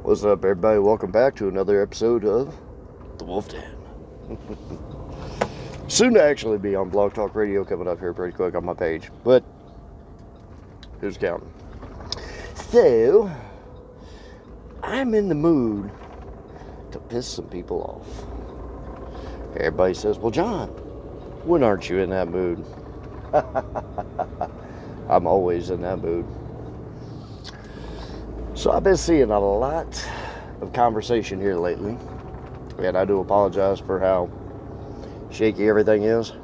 What's up, everybody? Welcome back to another episode of The Wolf Den. Soon to actually be on Blog Talk Radio coming up here pretty quick on my page, but who's counting? So, I'm in the mood to piss some people off. Everybody says, well, John, when aren't you in that mood? I'm always in that mood. So I've been seeing a lot of conversation here lately, and I do apologize for how shaky everything is.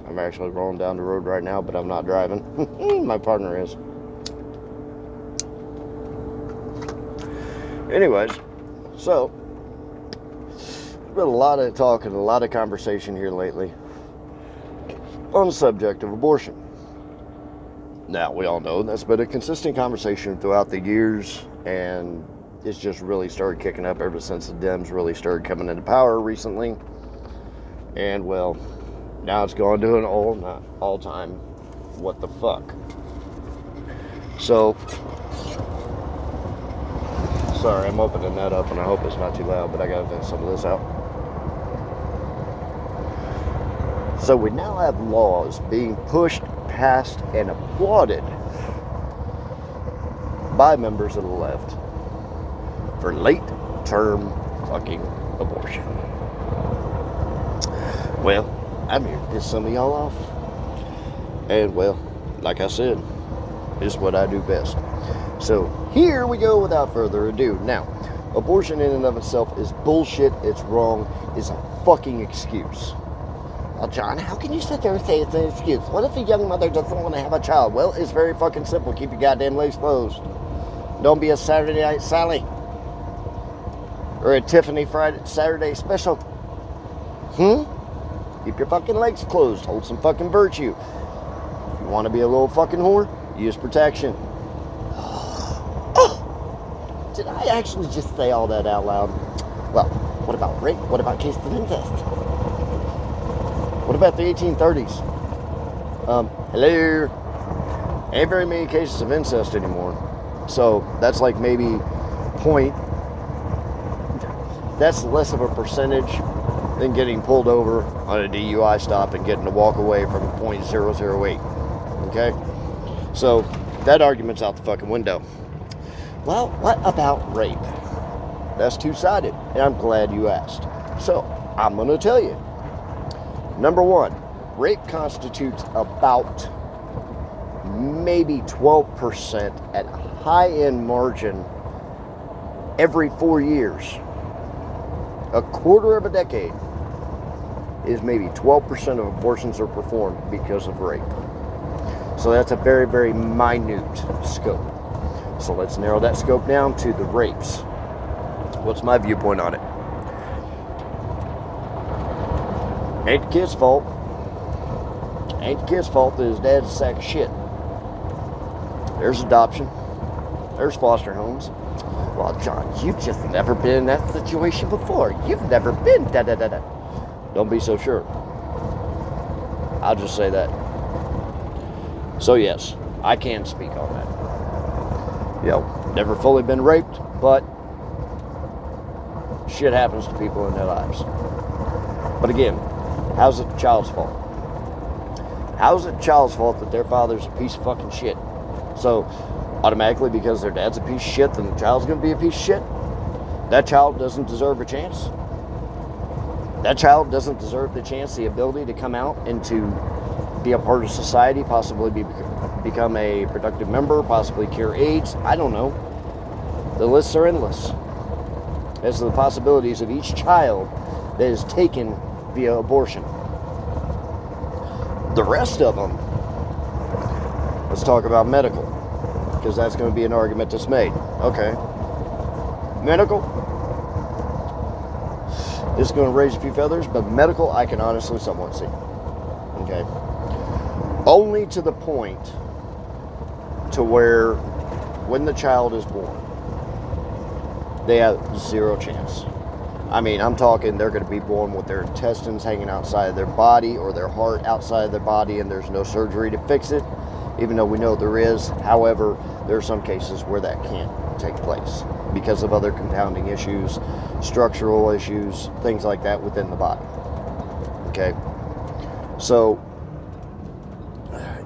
I'm actually rolling down the road right now, but I'm not driving. My partner is. Anyways, so there's been a lot of talk and a lot of conversation here lately on the subject of abortion. Now, we all know that's been a consistent conversation throughout the years, and it's just really started kicking up ever since the Dems really started coming into power recently. And, well, now it's gone to an all-time what the fuck. So, sorry, I'm opening that up, and I hope it's not too loud, but I gotta vent some of this out. So we now have laws being pushed, passed, and applauded by members of the left for late-term fucking abortion. Well, I'm here to piss some of y'all off. And, well, like I said, it's what I do best. So, here we go without further ado. Now, abortion in and of itself is bullshit, it's wrong, it's a fucking excuse. Well, John, how can you sit there and say it's an excuse? What if a young mother doesn't want to have a child? Well, it's very fucking simple. Keep your goddamn legs closed. Don't be a Saturday Night Sally. Or a Tiffany Saturday special. Keep your fucking legs closed. Hold some fucking virtue. If you want to be a little fucking whore, use protection. Oh, did I actually just say all that out loud? Well, what about rape? What about cases of incest? What about the 1830s? Hello? Ain't very many cases of incest anymore. So that's like maybe that's less of a percentage than getting pulled over on a DUI stop and getting to walk away from .008. Okay? So that argument's out the fucking window. Well, what about rape? That's two-sided, and I'm glad you asked. So I'm going to tell you. Number one, rape constitutes about maybe 12% at high-end margin every 4 years. A quarter of a decade is maybe 12% of abortions are performed because of rape. So that's a very, very minute scope. So let's narrow that scope down to the rapes. What's my viewpoint on it? Ain't the kid's fault. Ain't the kid's fault that his dad's a sack of shit. There's adoption. There's foster homes. Well, John, you've just never been in that situation before. You've never been da-da-da-da. Don't be so sure. I'll just say that. So, yes, I can speak on that. Never fully been raped, but shit happens to people in their lives. But again, how's it the child's fault? How's it the child's fault that their father's a piece of fucking shit? So, automatically, because their dad's a piece of shit, then the child's going to be a piece of shit? That child doesn't deserve a chance? That child doesn't deserve the chance, the ability to come out and to be a part of society, possibly become a productive member, possibly cure AIDS? I don't know. The lists are endless as to the possibilities of each child that is taken via abortion. The rest of them, let's talk about medical, because that's going to be an argument that's made. Okay. Medical, this is going to raise a few feathers, but medical I can honestly somewhat see. Okay. Only to the point to where when the child is born, they have zero chance. I mean, I'm talking they're going to be born with their intestines hanging outside of their body or their heart outside of their body, and there's no surgery to fix it, even though we know there is. However, there are some cases where that can't take place because of other compounding issues, structural issues, things like that within the body. Okay? So,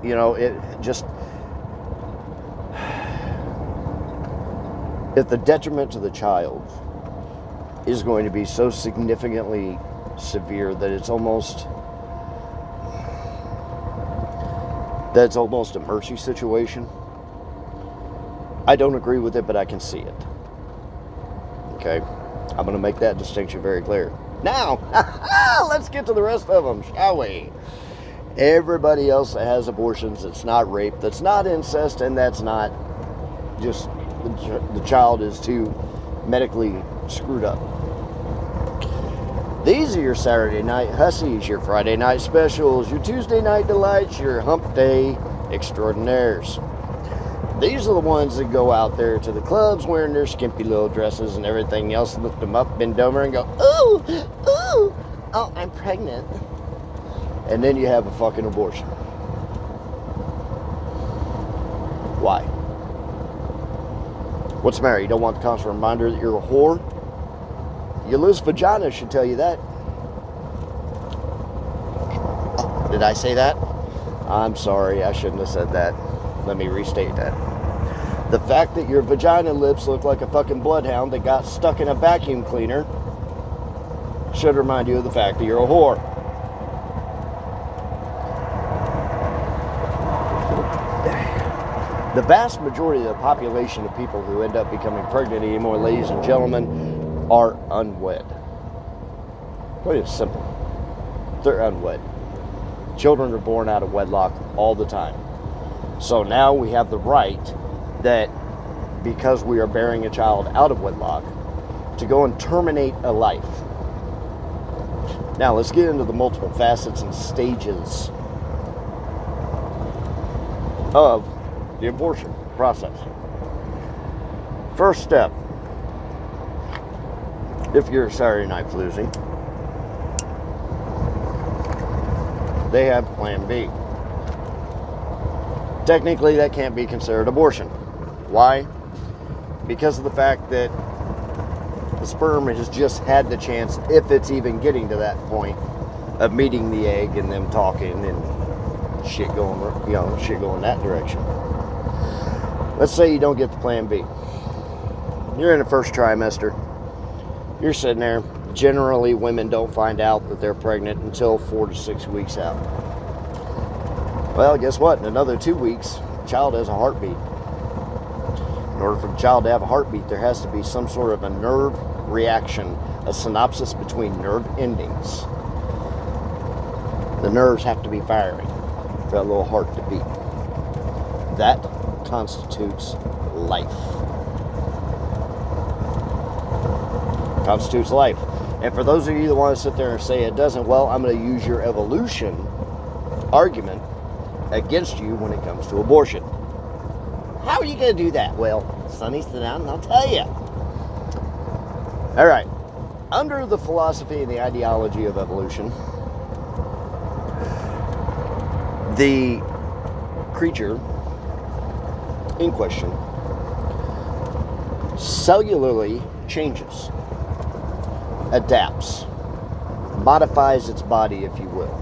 it just, if the detriment to the child is going to be so significantly severe that it's almost a mercy situation, I don't agree with it, but I can see it. Okay? I'm going to make that distinction very clear. Now, let's get to the rest of them, shall we? Everybody else that has abortions, that's not rape, that's not incest, and that's not just the child is too medically screwed up. These are your Saturday night hussies, your Friday night specials, your Tuesday night delights, your hump day extraordinaires. These are the ones that go out there to the clubs wearing their skimpy little dresses and everything else, lift them up, bend over, and go, ooh, ooh, oh, I'm pregnant. And then you have a fucking abortion. Why? What's the matter? You don't want the constant reminder that you're a whore? Your loose vagina should tell you that. Oh, did I say that? I'm sorry, I shouldn't have said that. Let me restate that. The fact that your vagina lips look like a fucking bloodhound that got stuck in a vacuum cleaner should remind you of the fact that you're a whore. The vast majority of the population of people who end up becoming pregnant anymore, ladies and gentlemen, are unwed. Plain and simple. They're unwed. Children are born out of wedlock all the time. So now we have the right that because we are bearing a child out of wedlock to go and terminate a life. Now let's get into the multiple facets and stages of the abortion process. First step, if you're a Saturday night floozy, they have Plan B. Technically, that can't be considered abortion. Why? Because of the fact that the sperm has just had the chance, if it's even getting to that point, of meeting the egg and them talking and shit going that direction. Let's say you don't get the Plan B. You're in the first trimester. You're sitting there. Generally, women don't find out that they're pregnant until 4 to 6 weeks out. Well, guess what? In another 2 weeks, the child has a heartbeat. In order for the child to have a heartbeat, there has to be some sort of a nerve reaction, a synapse between nerve endings. The nerves have to be firing for that little heart to beat. That constitutes life. Constitutes life. And for those of you that want to sit there and say it doesn't, well, I'm going to use your evolution argument against you when it comes to abortion. How are you going to do that? Well, Sonny, sit down and I'll tell you. All right. Under the philosophy and the ideology of evolution, the creature in question cellularly changes, adapts, modifies its body, if you will.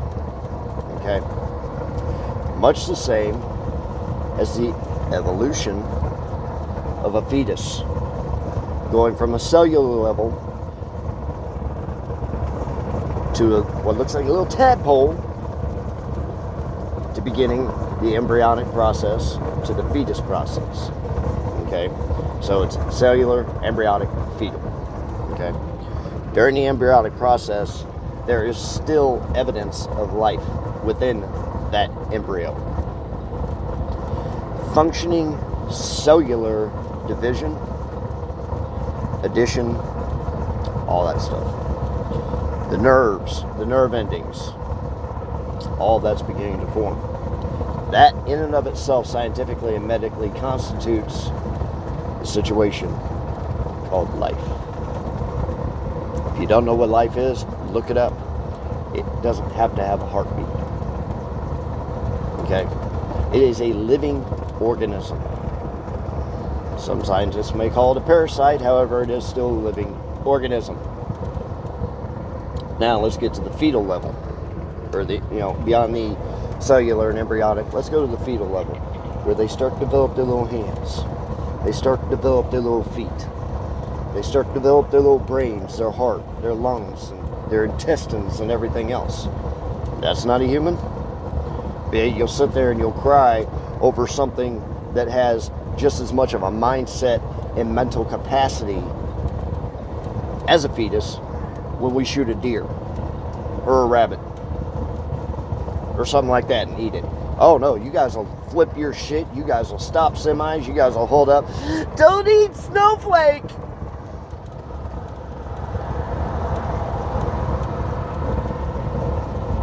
Okay? Much the same as the evolution of a fetus, going from a cellular level to what looks like a little tadpole, to beginning the embryonic process to the fetus process. Okay? So it's cellular, embryonic, fetal. Okay? During the embryonic process, there is still evidence of life within that embryo. Functioning cellular division, addition, all that stuff. The nerves, the nerve endings, all that's beginning to form. That in and of itself, scientifically and medically, constitutes a situation called life. If you don't know what life is, look it up. It doesn't have to have a heartbeat. Okay? It is a living organism. Some scientists may call it a parasite, however, it is still a living organism. Now let's get to the fetal level, or beyond the cellular and embryonic. Let's go to the fetal level, where they start to develop their little hands. They start to develop their little feet. They start to develop their little brains, their heart, their lungs, and their intestines, and everything else. That's not a human. You'll sit there and you'll cry over something that has just as much of a mindset and mental capacity as a fetus when we shoot a deer or a rabbit or something like that and eat it. Oh no, you guys will flip your shit. You guys will stop semis. You guys will hold up. Don't eat snowflake.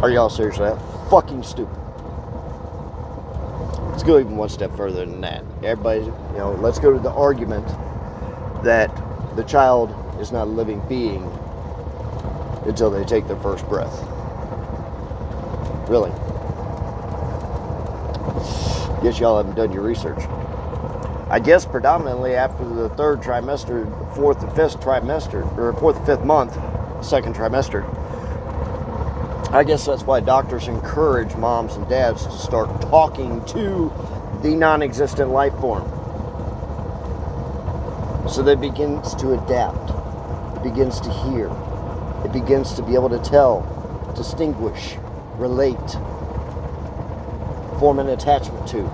Are y'all seriously that fucking stupid? Let's go even one step further than that. Everybody, let's go to the argument that the child is not a living being until they take their first breath. Really? Guess y'all haven't done your research. I guess predominantly after the third trimester, fourth and fifth month, second trimester. I guess that's why doctors encourage moms and dads to start talking to the non-existent life form. So that it begins to adapt. It begins to hear. It begins to be able to tell, distinguish, relate, form an attachment to.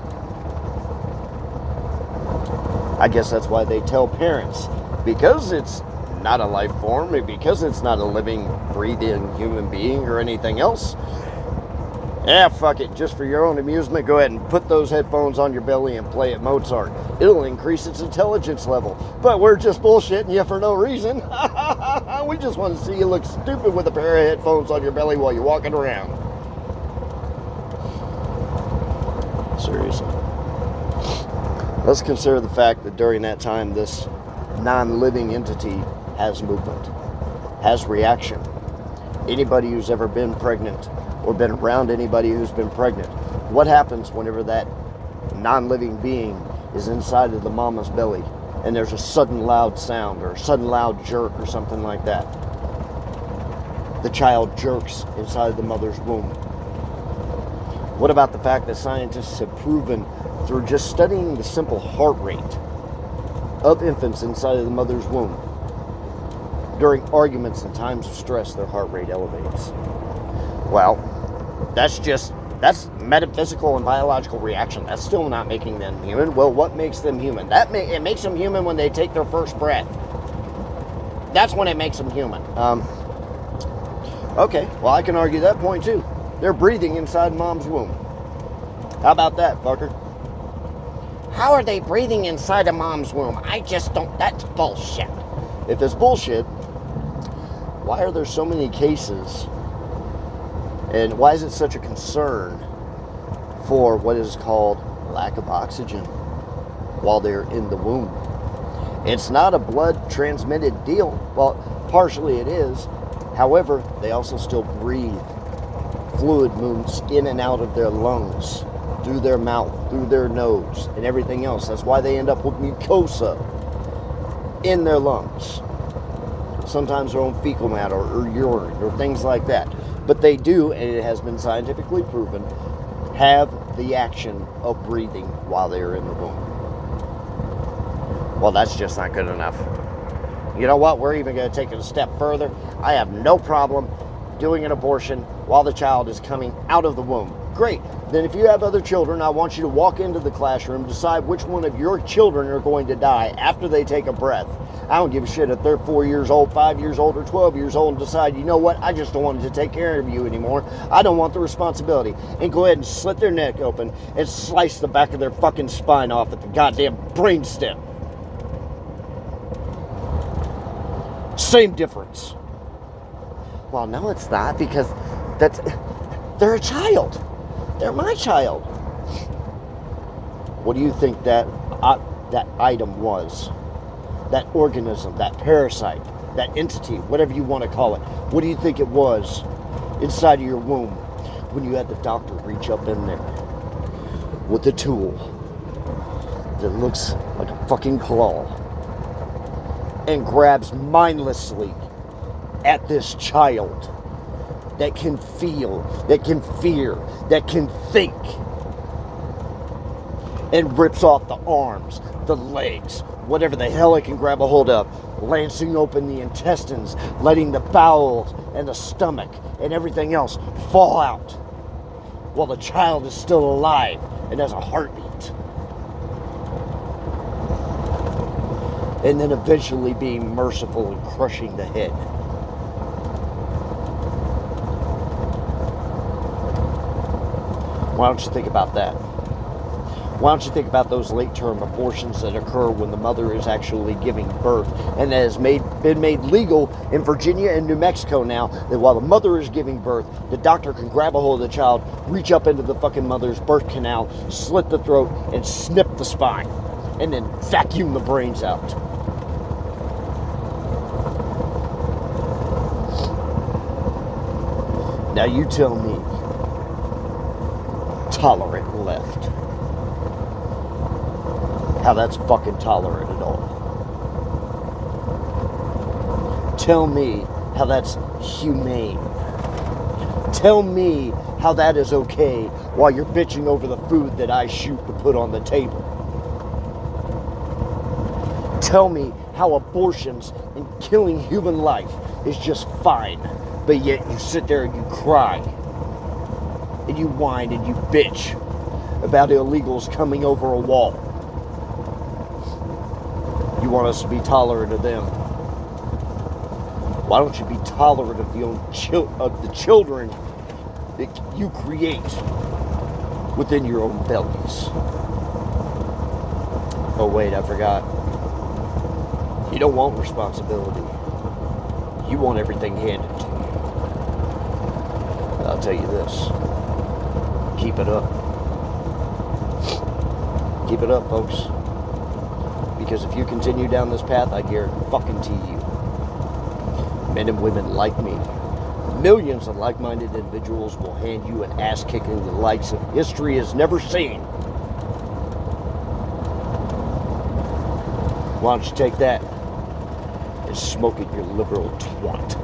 I guess that's why they tell parents, because it's not a life form, and because it's not a living, breathing human being or anything else, fuck it, just for your own amusement, go ahead and put those headphones on your belly and play it Mozart. It'll increase its intelligence level. But we're just bullshitting you for no reason. We just want to see you look stupid with a pair of headphones on your belly while you're walking around. Seriously. Let's consider the fact that during that time, this non-living entity has movement, has reaction. Anybody who's ever been pregnant or been around anybody who's been pregnant, what happens whenever that non-living being is inside of the mama's belly and there's a sudden loud sound or a sudden loud jerk or something like that? The child jerks inside of the mother's womb. What about the fact that scientists have proven through just studying the simple heart rate of infants inside of the mother's womb, during arguments and times of stress, their heart rate elevates? Well, that's metaphysical and biological reaction. That's still not making them human. Well, what makes them human? It makes them human when they take their first breath. That's when it makes them human. Okay, well, I can argue that point too. They're breathing inside mom's womb. How about that, fucker? How are they breathing inside a mom's womb? I just don't. That's bullshit. If it's bullshit, why are there so many cases, and why is it such a concern for what is called lack of oxygen while they're in the womb? It's not a blood transmitted deal. Well, partially it is. However, they also still breathe. Fluid moves in and out of their lungs, through their mouth, through their nose, and everything else. That's why they end up with mucosa in their lungs. Sometimes their own fecal matter or urine or things like that. But they do, and it has been scientifically proven, have the action of breathing while they are in the womb. Well, that's just not good enough. You know what? We're even going to take it a step further. I have no problem doing an abortion while the child is coming out of the womb. Great. Then if you have other children, I want you to walk into the classroom, decide which one of your children are going to die after they take a breath. I don't give a shit if they're 4 years old, 5 years old, or 12 years old, and decide, you know what, I just don't want to take care of you anymore. I don't want the responsibility. And go ahead and slit their neck open and slice the back of their fucking spine off at the goddamn brainstem. Same difference. Well, no, it's not, because they're a child. They're my child. What do you think that item was? That organism, that parasite, that entity, whatever you want to call it. What do you think it was inside of your womb when you had the doctor reach up in there with a tool that looks like a fucking claw and grabs mindlessly at this child that can feel, that can fear, that can think, and rips off the arms, the legs, whatever the hell it can grab a hold of, lancing open the intestines, letting the bowels and the stomach and everything else fall out while the child is still alive and has a heartbeat. And then eventually being merciful and crushing the head. Why don't you think about that? Why don't you think about those late-term abortions that occur when the mother is actually giving birth, and that has been made legal in Virginia and New Mexico now, that while the mother is giving birth, the doctor can grab a hold of the child, reach up into the fucking mother's birth canal, slit the throat, and snip the spine, and then vacuum the brains out. Now you tell me, tolerant left, how that's fucking tolerant at all. Tell me how that's humane. Tell me how that is okay while you're bitching over the food that I shoot to put on the table. Tell me how abortions and killing human life is just fine, but yet you sit there and you cry and you whine and you bitch about illegals coming over a wall. You want us to be tolerant of them. Why don't you be tolerant of the children that you create within your own bellies? Oh wait, I forgot. You don't want responsibility. You want everything handed to you. But I'll tell you this. Keep it up. Keep it up, folks. Because if you continue down this path, I guarantee you, men and women like me, millions of like-minded individuals will hand you an ass-kicking the likes of history has never seen. Why don't you take that and smoke it, you liberal twat?